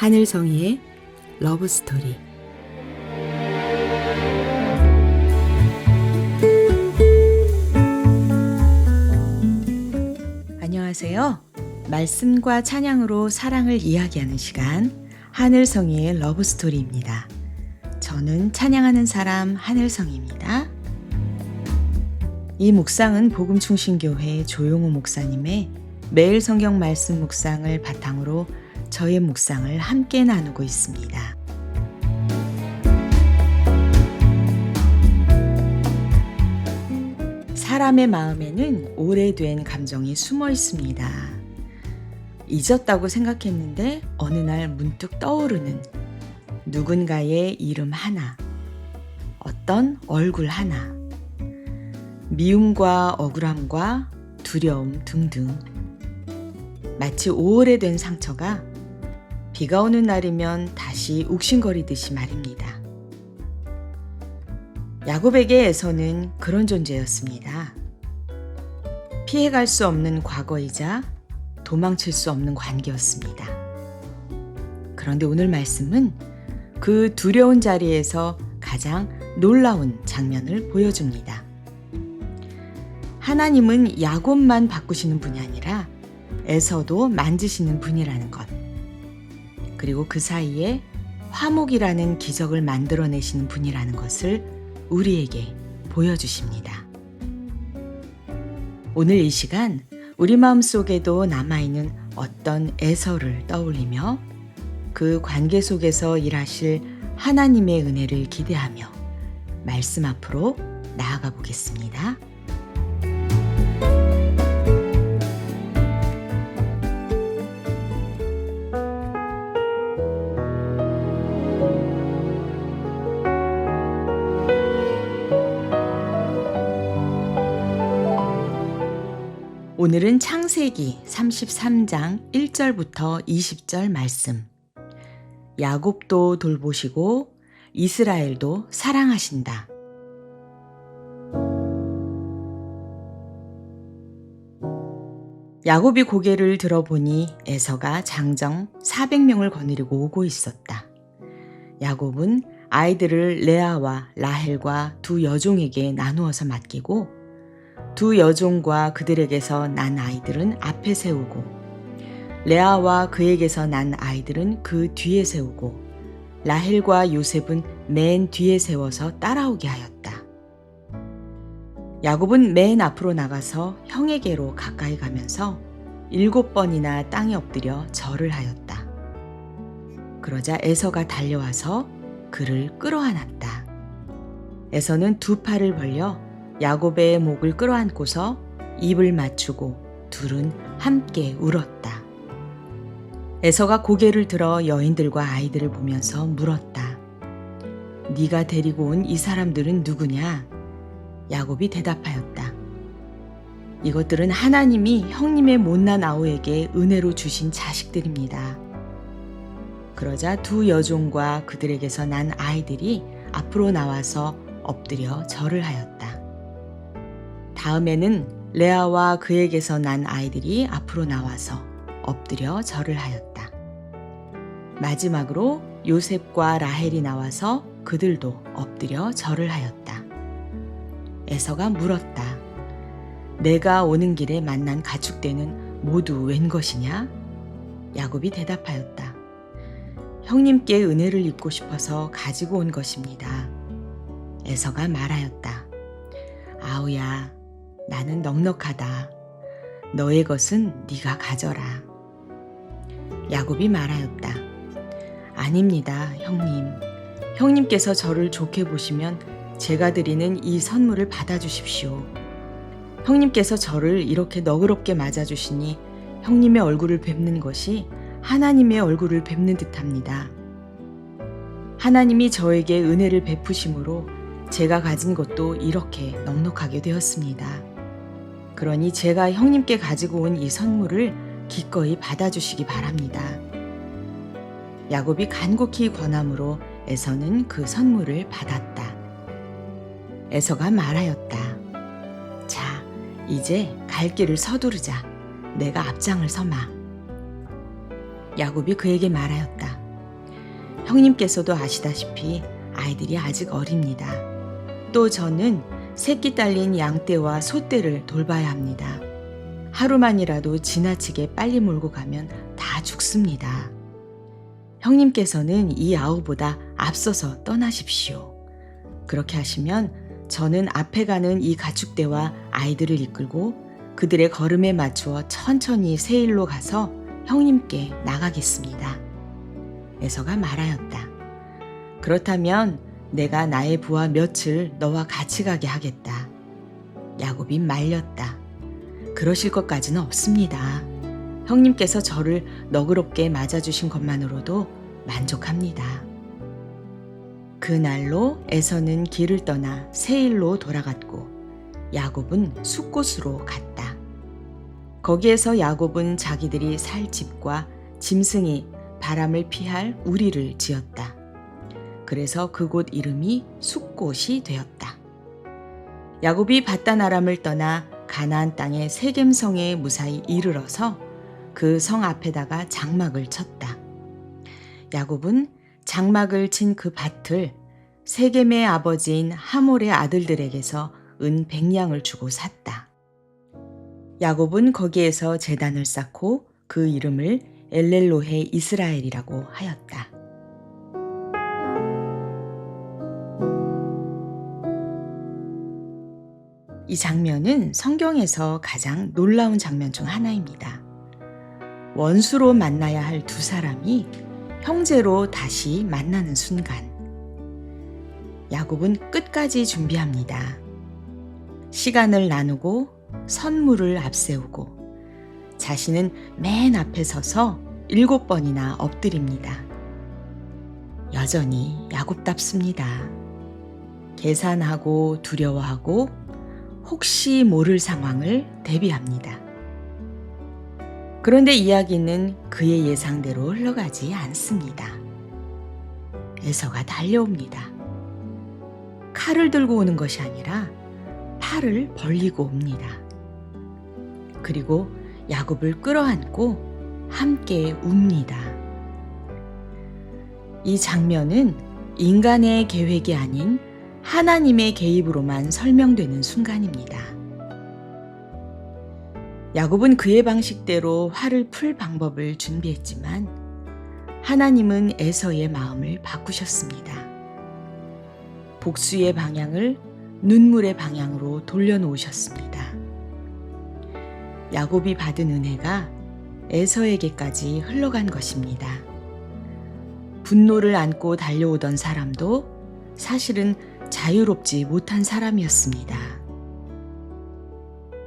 하늘성이의 러브스토리. 안녕하세요. 말씀과 찬양으로 사랑을 이야기하는 시간, 하늘성이의 러브스토리입니다. 저는 찬양하는 사람 하늘성입니다. 이 묵상은 복음충신교회 조용호 목사님의 매일 성경 말씀 묵상을 바탕으로 저의 묵상을 함께 나누고 있습니다. 사람의 마음에는 오래된 감정이 숨어 있습니다. 잊었다고 생각했는데 어느 날 문득 떠오르는 누군가의 이름 하나, 어떤 얼굴 하나, 미움과 억울함과 두려움 등등. 마치 오래된 상처가 비가 오는 날이면 다시 욱신거리듯이 말입니다. 야곱에게 에서는 그런 존재였습니다. 피해갈 수 없는 과거이자 도망칠 수 없는 관계였습니다. 그런데 오늘 말씀은 그 두려운 자리에서 가장 놀라운 장면을 보여줍니다. 하나님은 야곱만 바꾸시는 분이 아니라 에서도 만지시는 분이라는 것. 그리고 그 사이에 화목이라는 기적을 만들어내시는 분이라는 것을 우리에게 보여주십니다. 오늘 이 시간 우리 마음속에도 남아있는 어떤 에서를 떠올리며 그 관계 속에서 일하실 하나님의 은혜를 기대하며 말씀 앞으로 나아가 보겠습니다. 오늘은 창세기 33장 1절부터 20절 말씀. 야곱도 돌보시고 이스라엘도 사랑하신다. 야곱이 고개를 들어보니 에서가 장정 400명을 거느리고 오고 있었다. 야곱은 아이들을 레아와 라헬과 두 여종에게 나누어서 맡기고 두 여종과 그들에게서 난 아이들은 앞에 세우고 레아와 그에게서 난 아이들은 그 뒤에 세우고 라헬과 요셉은 맨 뒤에 세워서 따라오게 하였다. 야곱은 맨 앞으로 나가서 형에게로 가까이 가면서 7번이나 땅에 엎드려 절을 하였다. 그러자 에서가 달려와서 그를 끌어안았다. 에서는 두 팔을 벌려 야곱의 목을 끌어안고서 입을 맞추고 둘은 함께 울었다. 에서가 고개를 들어 여인들과 아이들을 보면서 물었다. 네가 데리고 온 이 사람들은 누구냐? 야곱이 대답하였다. 이것들은 하나님이 형님의 못난 아우에게 은혜로 주신 자식들입니다. 그러자 두 여종과 그들에게서 난 아이들이 앞으로 나와서 엎드려 절을 하였다. 다음에는 레아와 그에게서 난 아이들이 앞으로 나와서 엎드려 절을 하였다. 마지막으로 요셉과 라헬이 나와서 그들도 엎드려 절을 하였다. 에서가 물었다. 내가 오는 길에 만난 가축대는 모두 웬 것이냐? 야곱이 대답하였다. 형님께 은혜를 입고 싶어서 가지고 온 것입니다. 에서가 말하였다. 아우야, 나는 넉넉하다. 너의 것은 네가 가져라. 야곱이 말하였다. 아닙니다, 형님. 형님께서 저를 좋게 보시면 제가 드리는 이 선물을 받아주십시오. 형님께서 저를 이렇게 너그럽게 맞아주시니 형님의 얼굴을 뵙는 것이 하나님의 얼굴을 뵙는 듯합니다. 하나님이 저에게 은혜를 베푸심으로 제가 가진 것도 이렇게 넉넉하게 되었습니다. 그러니 제가 형님께 가지고 온 이 선물을 기꺼이 받아주시기 바랍니다. 야곱이 간곡히 권함으로 에서는 그 선물을 받았다. 에서가 말하였다. 자, 이제 갈 길을 서두르자. 내가 앞장을 서마. 야곱이 그에게 말하였다. 형님께서도 아시다시피 아이들이 아직 어립니다. 또 저는 새끼 딸린 양떼와 소떼를 돌봐야 합니다. 하루만이라도 지나치게 빨리 몰고 가면 다 죽습니다. 형님께서는 이 아우보다 앞서서 떠나십시오. 그렇게 하시면 저는 앞에 가는 이 가축대와 아이들을 이끌고 그들의 걸음에 맞추어 천천히 세일로 가서 형님께 나가겠습니다. 에서가 말하였다. 그렇다면 내가 나의 부하 몇을 너와 같이 가게 하겠다. 야곱이 말렸다. 그러실 것까지는 없습니다. 형님께서 저를 너그럽게 맞아주신 것만으로도 만족합니다. 그날로 에서는 길을 떠나 세일로 돌아갔고 야곱은 숫곳으로 갔다. 거기에서 야곱은 자기들이 살 집과 짐승이 바람을 피할 우리를 지었다. 그래서 그곳 이름이 숫곳이 되었다. 야곱이 밧단 아람을 떠나 가나안 땅의 세겜성에 무사히 이르러서 그 성 앞에다가 장막을 쳤다. 야곱은 장막을 친 그 밭을 세겜의 아버지인 하몰의 아들들에게서 은 100냥을 주고 샀다. 야곱은 거기에서 제단을 쌓고 그 이름을 엘렐로헤 이스라엘이라고 하였다. 이 장면은 성경에서 가장 놀라운 장면 중 하나입니다. 원수로 만나야 할 두 사람이 형제로 다시 만나는 순간, 야곱은 끝까지 준비합니다. 시간을 나누고 선물을 앞세우고 자신은 맨 앞에 서서 7번이나 엎드립니다. 여전히 야곱답습니다. 계산하고 두려워하고 혹시 모를 상황을 대비합니다. 그런데 이야기는 그의 예상대로 흘러가지 않습니다. 에서가 달려옵니다. 칼을 들고 오는 것이 아니라 팔을 벌리고 옵니다. 그리고 야곱을 끌어안고 함께 웁니다. 이 장면은 인간의 계획이 아닌 하나님의 개입으로만 설명되는 순간입니다. 야곱은 그의 방식대로 화를 풀 방법을 준비했지만 하나님은 에서의 마음을 바꾸셨습니다. 복수의 방향을 눈물의 방향으로 돌려놓으셨습니다. 야곱이 받은 은혜가 에서에게까지 흘러간 것입니다. 분노를 안고 달려오던 사람도 사실은 자유롭지 못한 사람이었습니다.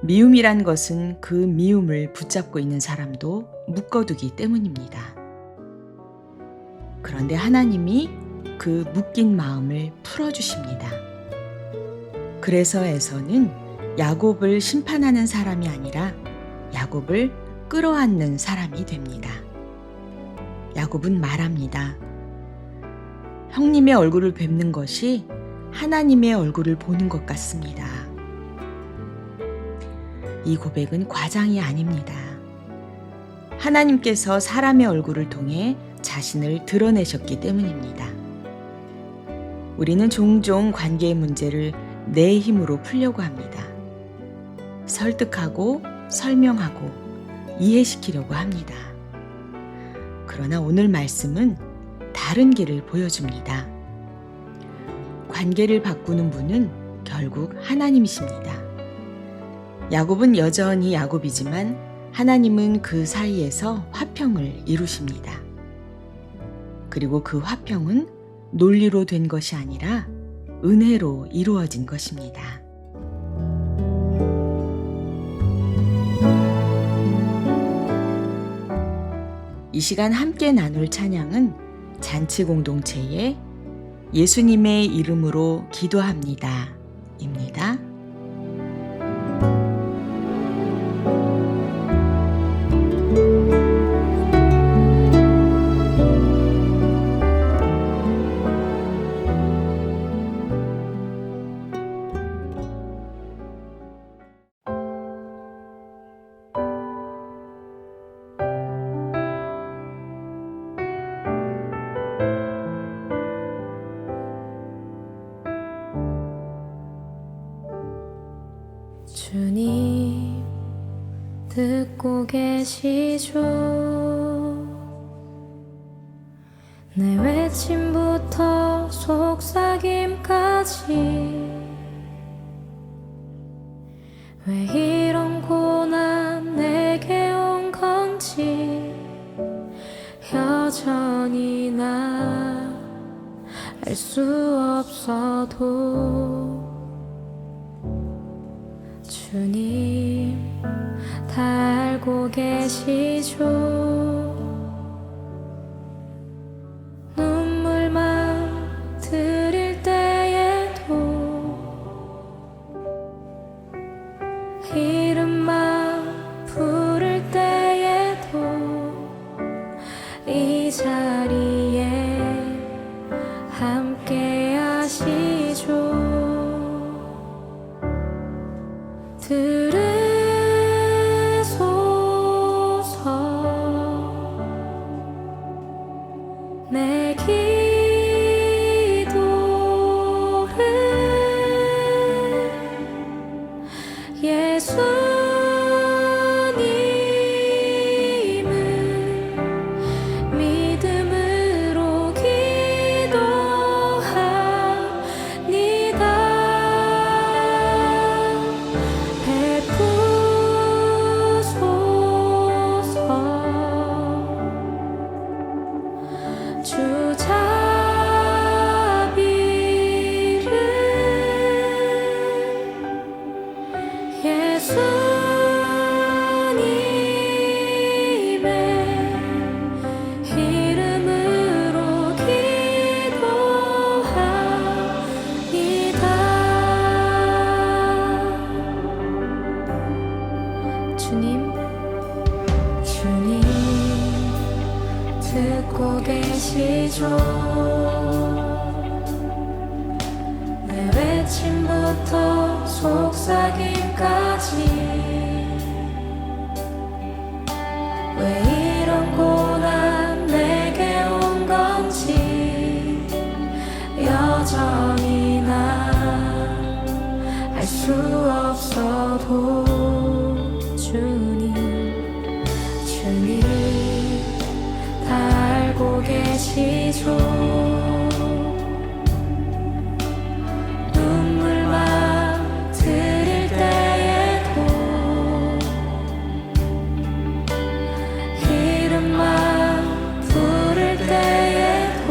미움이란 것은 그 미움을 붙잡고 있는 사람도 묶어두기 때문입니다. 그런데 하나님이 그 묶인 마음을 풀어주십니다. 그래서 에서는 야곱을 심판하는 사람이 아니라 야곱을 끌어안는 사람이 됩니다. 야곱은 말합니다. 형님의 얼굴을 뵙는 것이 하나님의 얼굴을 보는 것 같습니다. 이 고백은 과장이 아닙니다. 하나님께서 사람의 얼굴을 통해 자신을 드러내셨기 때문입니다. 우리는 종종 관계의 문제를 내 힘으로 풀려고 합니다. 설득하고 설명하고 이해시키려고 합니다. 그러나 오늘 말씀은 다른 길을 보여줍니다. 관계를 바꾸는 분은 결국 하나님이십니다. 야곱은 여전히 야곱이지만 하나님은 그 사이에서 화평을 이루십니다. 그리고 그 화평은 논리로 된 것이 아니라 은혜로 이루어진 것입니다. 이 시간 함께 나눌 찬양은 잔치 공동체의 예수님의 이름으로 기도합니다. 입니다. 듣고 계시죠? 내 외침부터 속삭임까지 왜 이런 고난 내게 온 건지 여전히 나 알 수 없어도 주님 다 알고 계시죠. 눈물만 드릴 때에도 이름만 부를 때에도 이 자리에 함께 하시죠. 들으소서 내 기도를 예수님을 믿음으로 기도합니다. 베푸소서 주 자비를 예수님의 이름으로 기도합니다. 주님 듣고 계시죠? 내 외침부터 속삭임까지 왜 이런 고난 내게 온 건지 여전히 나 알 수 없어도 주님 다 알고 계시죠. 눈물만 드릴 때에도 이름만 부를 때에도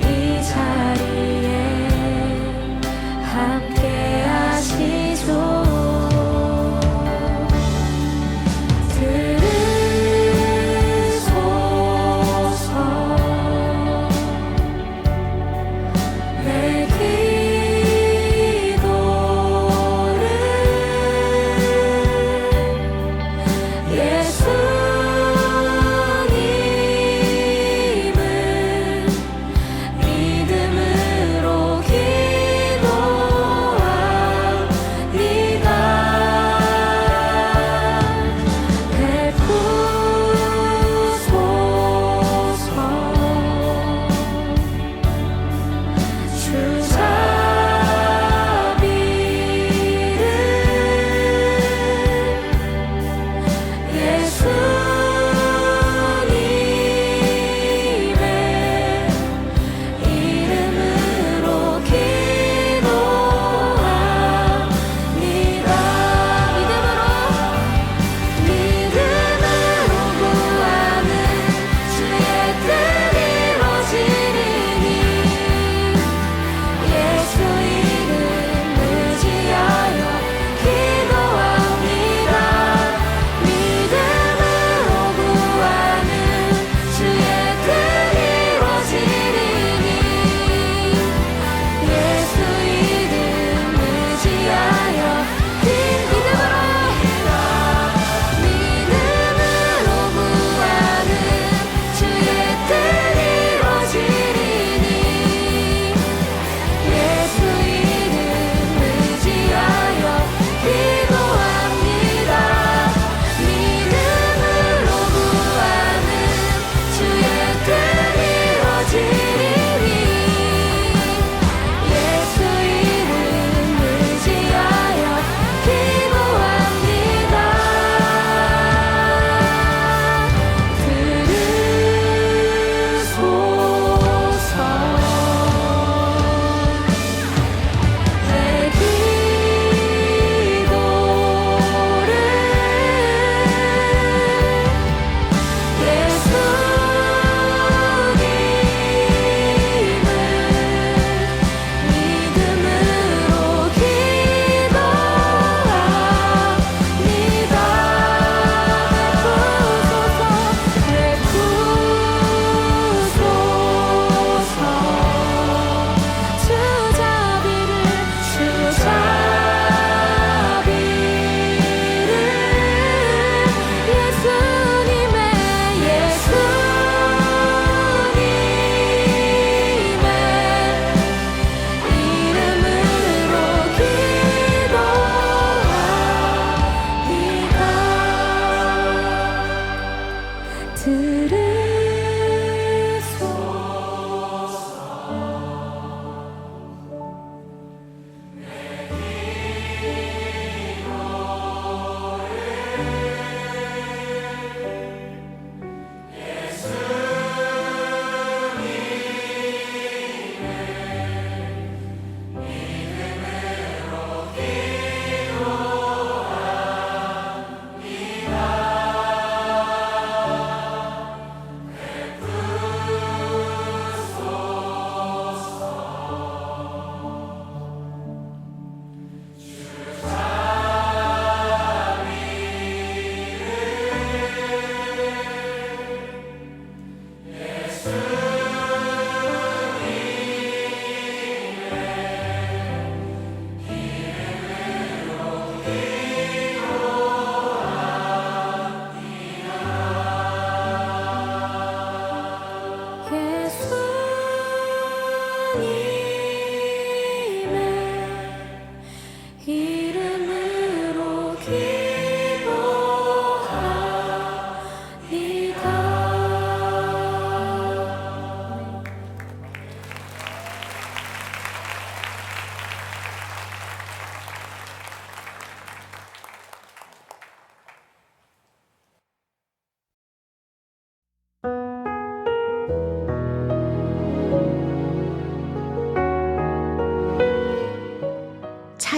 이 자리에 함께 하시죠. 들으소서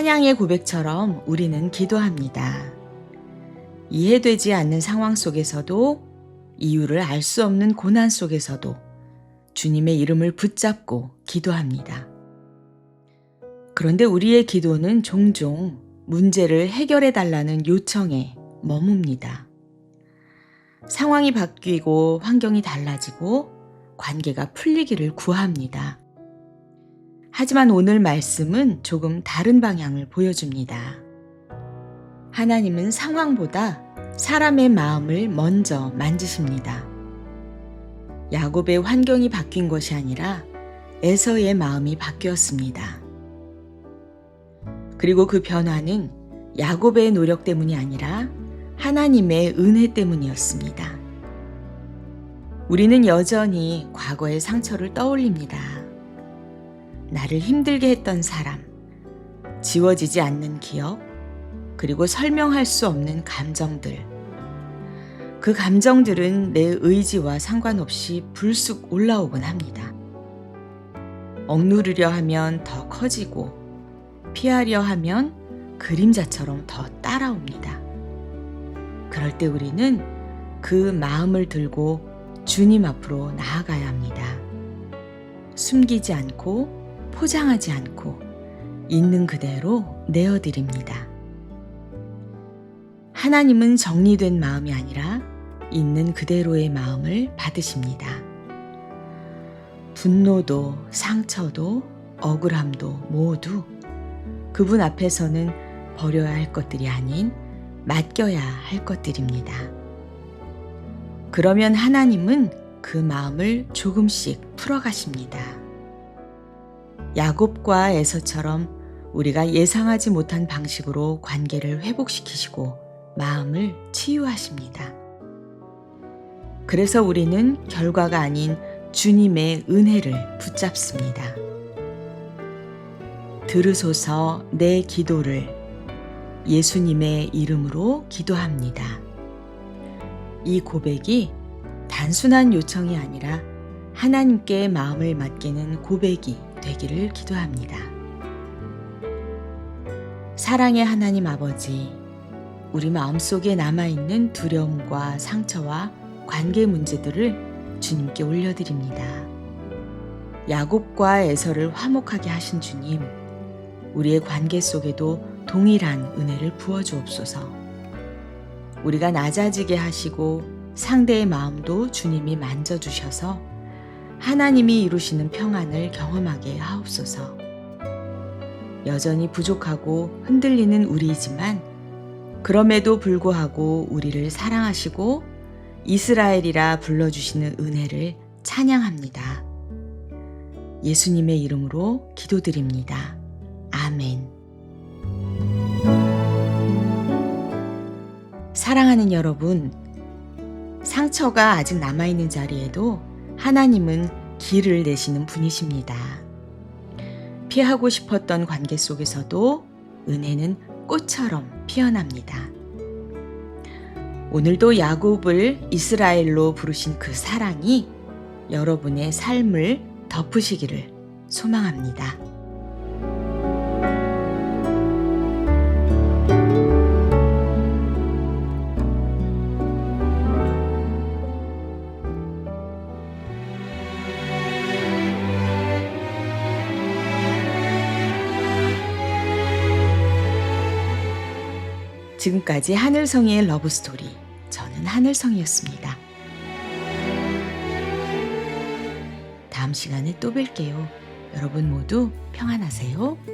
찬양의 고백처럼 우리는 기도합니다. 이해되지 않는 상황 속에서도 이유를 알 수 없는 고난 속에서도 주님의 이름을 붙잡고 기도합니다. 그런데 우리의 기도는 종종 문제를 해결해 달라는 요청에 머뭅니다. 상황이 바뀌고 환경이 달라지고 관계가 풀리기를 구합니다. 하지만 오늘 말씀은 조금 다른 방향을 보여줍니다. 하나님은 상황보다 사람의 마음을 먼저 만지십니다. 야곱의 환경이 바뀐 것이 아니라 에서의 마음이 바뀌었습니다. 그리고 그 변화는 야곱의 노력 때문이 아니라 하나님의 은혜 때문이었습니다. 우리는 여전히 과거의 상처를 떠올립니다. 나를 힘들게 했던 사람, 지워지지 않는 기억, 그리고 설명할 수 없는 감정들. 그 감정들은 내 의지와 상관없이 불쑥 올라오곤 합니다. 억누르려 하면 더 커지고 피하려 하면 그림자처럼 더 따라옵니다. 그럴 때 우리는 그 마음을 들고 주님 앞으로 나아가야 합니다. 숨기지 않고 포장하지 않고 있는 그대로 내어드립니다. 하나님은 정리된 마음이 아니라 있는 그대로의 마음을 받으십니다. 분노도 상처도 억울함도 모두 그분 앞에서는 버려야 할 것들이 아닌 맡겨야 할 것들입니다. 그러면 하나님은 그 마음을 조금씩 풀어가십니다. 야곱과 에서처럼 우리가 예상하지 못한 방식으로 관계를 회복시키시고 마음을 치유하십니다. 그래서 우리는 결과가 아닌 주님의 은혜를 붙잡습니다. 들으소서 내 기도를 예수님의 이름으로 기도합니다. 이 고백이 단순한 요청이 아니라 하나님께 마음을 맡기는 고백이 되기를 기도합니다. 사랑의 하나님 아버지, 우리 마음속에 남아있는 두려움과 상처와 관계 문제들을 주님께 올려드립니다. 야곱과 에서를 화목하게 하신 주님, 우리의 관계 속에도 동일한 은혜를 부어주옵소서. 우리가 낮아지게 하시고 상대의 마음도 주님이 만져주셔서 하나님이 이루시는 평안을 경험하게 하옵소서. 여전히 부족하고 흔들리는 우리이지만 그럼에도 불구하고 우리를 사랑하시고 이스라엘이라 불러주시는 은혜를 찬양합니다. 예수님의 이름으로 기도드립니다. 아멘. 사랑하는 여러분, 상처가 아직 남아있는 자리에도 하나님은 길을 내시는 분이십니다. 피하고 싶었던 관계 속에서도 은혜는 꽃처럼 피어납니다. 오늘도 야곱을 이스라엘로 부르신 그 사랑이 여러분의 삶을 덮으시기를 소망합니다. 지금까지 하늘성이의 러브스토리, 저는 하늘성이었습니다. 다음 시간에 또 뵐게요. 여러분 모두 평안하세요.